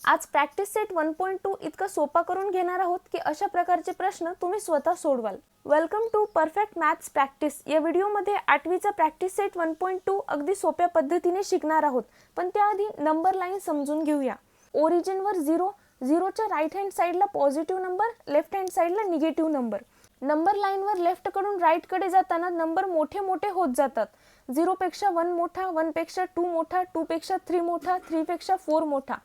आज practice set 1.2 इतका सोपा करून घेणार आहोत की अशा प्रकारचे प्रश्न तुम्ही स्वतः सोडवाल। Welcome to perfect maths practice. या व्हिडिओमध्ये 8वीचा प्रॅक्टिस सेट 1.2 अगदी सोप्या पद्धतीने शिकणार आहोत, पण त्याआधी नंबर लाईन समजून घेऊया। ओरिजिन वर 0, 0च्या राईट हँड साइडला पॉझिटिव्ह नंबर, लेफ्ट हँड साइडला निगेटिव्ह नंबर। नंबर लाईन वर लेफ्ट कडून राईट कडे जाताना नंबर मोठे मोठे होत जातात। 0 पेक्षा 1 मोठा, 1 पेक्षा 2 मोठा, 2 पेक्षा 3 मोठा, 3 पेक्षा 4 मोठा।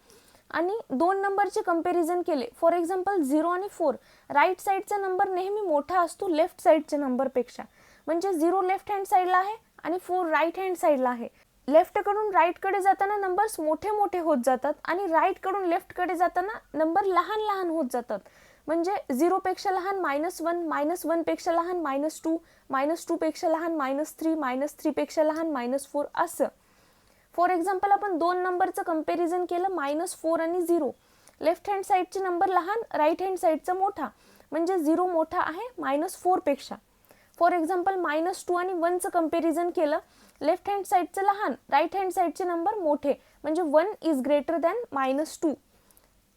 आणि दोन नंबरचे कंपॅरिझन केले, फॉर एक्झाम्पल 0 आणि 4, राईट साइडचा नंबर नेहमी मोठा असतो लेफ्ट साइडच्या नंबर पेक्षा। म्हणजे 0 लेफ्ट हँड साइडला आहे आणि 4 राईट हँड साइडला आहे। लेफ्ट कडून राईट कडे जाताना नंबर्स मोठे मोठे होत जातात आणि राईट कडून लेफ्ट कडे जाताना नंबर लहान लहान होत जातात। म्हणजे 0 पेक्षा लहान -1, -1 पेक्षा लहान -2, -2 पेक्षा लहान -3, -3 पेक्षा लहान -4 असं। फॉर एक्झाम्पल आपण दोन नंबरचं कंपॅरिझन केलं, -4 आणि 0। लेफ्ट हँड साइडचे नंबर लहान, राईट हँड साइडचा मोठा, म्हणजे 0 मोठा आहे -4 पेक्षा। फॉर एक्झाम्पल -2 आणि 1चं कंपॅरिझन केलं, लेफ्ट हँड साइडचं लहान, राईट हँड साइडचे नंबर मोठे, म्हणजे 1 इज ग्रेटर दॅन -2।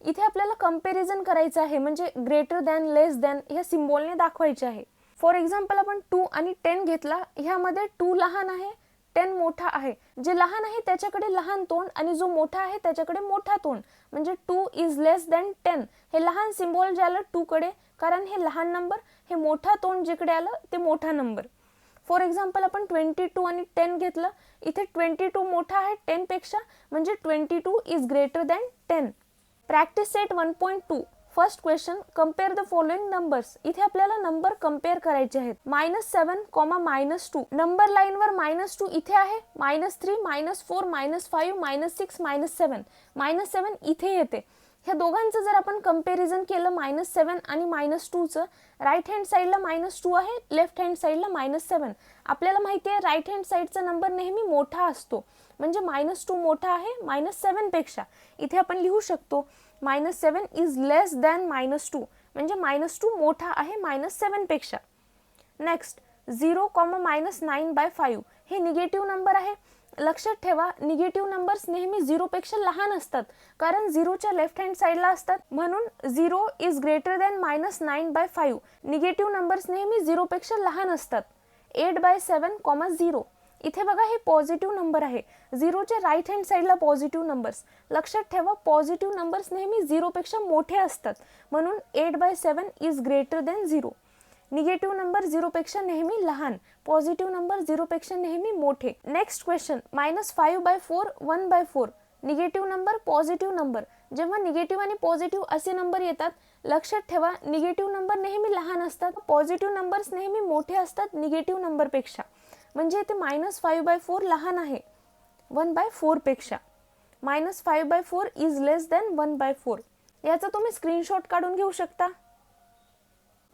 इथे आपल्याला कंपॅरिझन करायचं आहे, म्हणजे ग्रेटर दॅन, लेस दॅन ह्या सिम्बॉलने दाखवायचे आहे। फॉर एक्झाम्पल आपण 2 आणि 10 घेतला, ह्यामध्ये 2 लहान आहे, 10 मोठा आहे। जे लहान आहे त्याच्याकडे लहान तोंड आणि जो मोठा आहे त्याच्याकडे मोठा तोंड, म्हणजे 2 इज लेस दॅन 10। हे लहान सिम्बॉल जे आलं 2 कडे, कारण हे लहान नंबर, हे मोठा तोंड जिकडे आलं ते मोठा नंबर। फॉर एक्झाम्पल आपण 22 आणि 10 घेतलं, इथे 22 मोठा आहे 10 पेक्षा, म्हणजे 22 is greater than 10। Practice set 1.2 first question, compare the following numbers. इथे आपल्याला नंबर कंपेअर करायचे आहेत। -7, -2, नंबर लाईन वर -2 इथे आहे, -3, -4, -5, -6, -7, -7 इथे येते। ह्या दोघांचं जर आपण कंपॅरिझन केलं, -7 आणि -2चं, राईट हँड साइडला -2 आहे, लेफ्ट हँड साइडला -7। आपल्याला माहिती आहे राईट हँड साइडचा नंबर नेहमी मोठा असतो, म्हणजे -2 मोठा आहे -7 पेक्षा। इथे आपण लिहू शकतो -7 इज लेस दॅन -2, म्हणजे -2 मोठा आहे -7 पेक्षा। नेक्स्ट 0, -9/5 हे निगेटिव्ह नंबर आहे। लक्षात ठेवा, निगेटिव्ह नंबर्स नेहमी 0 पेक्षा लहान असतात, कारण 0च्या लेफ्ट हँड साइडला असतात, म्हणून 0 is greater than -9/5। Negative numbers नेहमी 0 पेक्षा लहान असतात। 8/7, 0 इथे बघा, हे पॉझिटिव्ह नंबर आहे। 0च्या राईट हँड साइडला पॉझिटिव्ह नंबर्स। लक्षात ठेवा, पॉझिटिव्ह नंबर्स नेहमी 0 पेक्षा मोठे असतात, म्हणून 8/7 is greater than 0। Negative number 0 पेक्षा नेहमी लहान, पॉझिटिव्ह नंबर 0 पेक्षा नेहमी मोठे। Next question, -5/4, 1/4 negative number, positive number. जेव्हा निगेटिव्ह आणि पॉझिटिव्ह असे नंबर येतात, लक्षात ठेवा निगेटिव्ह नंबर नेहमी लहान असतात, पॉझिटिव्ह नंबर्स नेहमी मोठे असतात निगेटिव्ह नंबर पेक्षा। म्हणजे इथे -5/4 लहान आहे 1/4 पेक्षा। -5/4 इज लेस दॅन 1/4। याचा तुम्ही स्क्रीनशॉट काढून घेऊ शकता।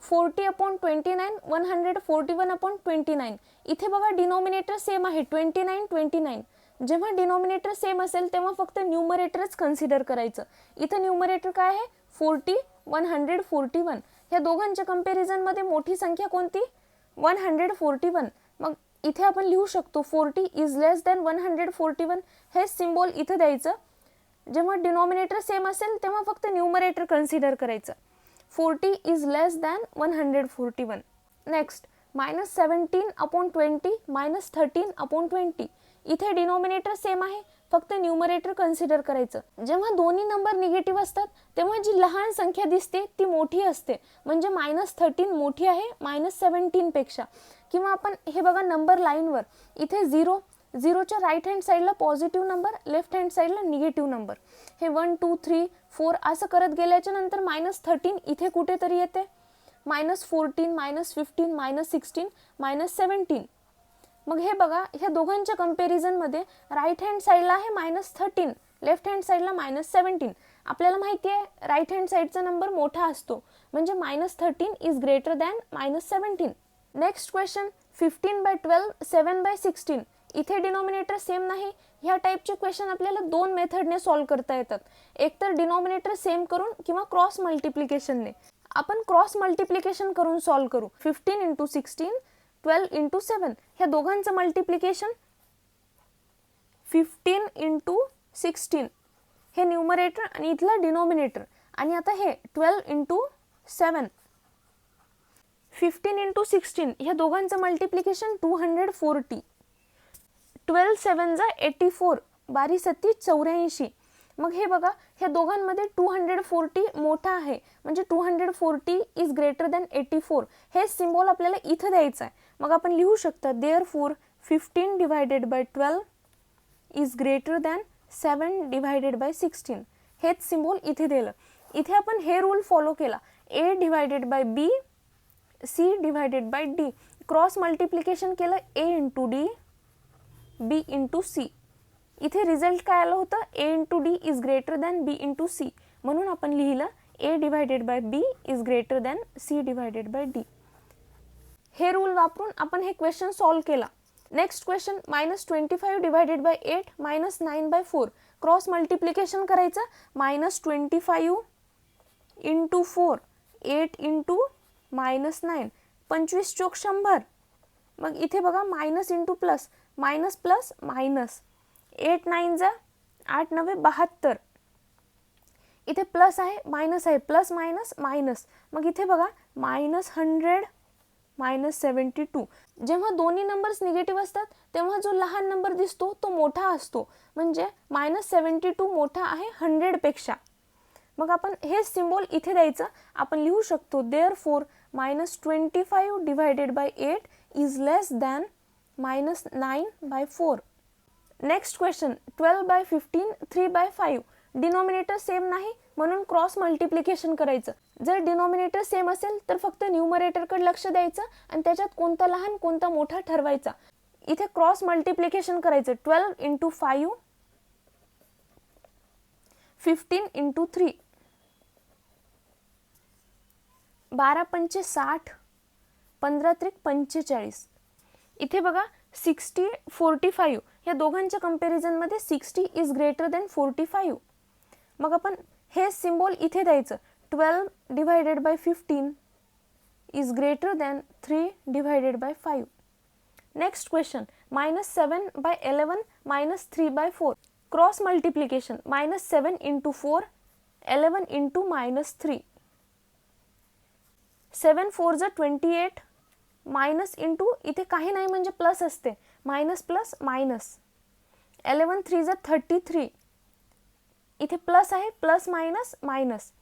40/29, 141/29 इथे बघा डिनोमिनेटर सेम आहे 29, 29। जेव्हा डिनोमिनेटर सेम असेल तेव्हा फक्त न्यूमरेटरच कन्सिडर करायचं। इथे न्यूमरेटर काय आहे 40, 141। ह्या दोघांच्या कंपॅरिझन मध्ये मोठी संख्या कोणती 141। मग इथे आपण लिहू शकतो 40 इज लेस दॅन 141, हे सिम्बॉल इथे द्यायचं। जेव्हा डिनोमिनेटर सेम असेल तेव्हा फक्त न्यूमरेटर कन्सिडर करायचं। 40 इज लेस दॅन 141। नेक्स्ट -17/20, -13/20 इथे डिनोमिनेटर सेम आहे, फक्त न्यूमरेटर कन्सिडर करायचं। जेव्हा दोन्ही नंबर निगेटिव्ह असतात तेव्हा जी लहान संख्या दिसते ती मोठी असते, म्हणजे -13 मोठी आहे -17 पेक्षा। किंवा आपण हे बघा नंबर लाईनवर, इथे 0च्या राईट हँड साइडला पॉझिटिव्ह नंबर, लेफ्ट हँड साइडला निगेटिव्ह नंबर। हे 1, 2, 3, 4 असं करत गेल्याच्या नंतर -13 इथे कुठेतरी येते, -14, -15, -16, -17। मग हे बघा, ह्या दोघांच्या कंपॅरिझन मध्ये राईट हँड साइडला आहे -13, लेफ्ट हँड साइडला -17। आपल्याला माहिती आहे राईट हँड साइडचा नंबर मोठा असतो, म्हणजे -13 is greater than -17। Next question, 15/12, 7/16 इथे डिनोमिनेटर सेम नाही। ह्या टाइपचे क्वेश्चन आपल्याला दोन मेथडने सॉल्व्ह करता येतात, एक तर डिनोमिनेटर सेम करून किंवा क्रॉस मल्टिप्लिकेशनने। आपण क्रॉस मल्टिप्लिकेशन करून सॉल्व्ह करू। 15 × 16, 12 × 7 ह्या दोघांचं मल्टिप्लिकेशन 15 × 16 हे न्यूमरेटर आणि इथला डिनोमिनेटर. आणि आता हे 12 × 7, 15 × 16 ह्या दोघांचं मल्टिप्लिकेशन 240. 12 7 जा 84, 12 सत्ती 84. मग हे बघा, ह्या दोघांमध्ये 240 मोठा आहे, म्हणजे 240 इज ग्रेटर दॅन 84. हे सिम्बॉल आपल्याला इथं द्यायचं आहे. मग आपण लिहू शकता therefore 15 divided by 12 is greater than 7 divided bye 16. हेच सिम्बॉल इथे दिलं. इथे आपण हे रूल फॉलो केला, A divided by B, C divided by D. Cross multiplication केलं A into D, B into C. इथे रिझल्ट काय आलं होतं, A into D is greater than B into C. म्हणून आपण लिहिलं A divided by B is greater than C divided by D. हे rule वापरून आपण हे क्वेश्चन सॉल्व केला. Next question, -25 divided by 8 -9 by 4. Cross multiplication करायचं, -25 इंटू 4, 8 इंटू -9, 25 चोक 100. मग इथे बघा minus into plus, minus plus minus, 8 9 जा 8 9 72. इथे प्लस आहे मायनस आहे, प्लस मायनस मायनस. मग इथे बघा -100 -72. जेव्हा दोन्ही नंबर्स निगेटिव्ह असतात तेव्हा जो लहान नंबर दिसतो तो मोठा असतो, म्हणजे -72 मोठा आहे 100 पेक्षा. मग आपण हे सिम्बॉल इथे द्यायचं. आपण लिहू शकतो therefore -25 divided by 8 is less than -9 by 4. Next question, 12 by 15 3 by 5. Denominator same नाही म्हणून क्रॉस मल्टिप्लिकेशन करायचं. जर डिनोमिनेटर सेम असेल तर फक्त न्यूमरेटरकडे लक्ष द्यायचं आणि त्याच्यात कोणता लहान कोणता मोठा ठरवायचा. इथे क्रॉस मल्टिप्लिकेशन करायचं, 12 × 5, 15 × 3, 12 पंचे 60, 15 त्रिक 45. इथे बघा 60 45, या दोघांच्या कंपॅरिझनमध्ये 60 इज ग्रेटर दॅन 45. मग आपण हे सिम्बॉल इथे द्यायचं, 12 divided by 15 is greater than 3 divided by 5. Next question, -7 by 11 -3 by 4. Cross multiplication, -7 × 4, 11 × -3. 7 4 जा 28, मायनस इंटू इथे काही नाही म्हणजे प्लस असते, मायनस प्लस मायनस. 11 3 जा 33, इथे प्लस आहे, प्लस मायनस मायनस.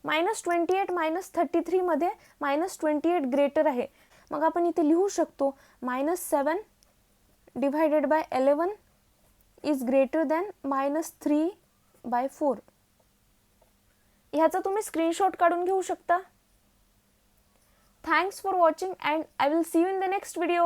-28 -33 मध्ये -28 ग्रेटर आहे. मग आपण इथे लिहू शकतो -7 divided by 11 is greater than -3 by 4. ह्याचा तुम्ही स्क्रीनशॉट काढून घेऊ शकता. Thanks for watching and I will see you in the next video.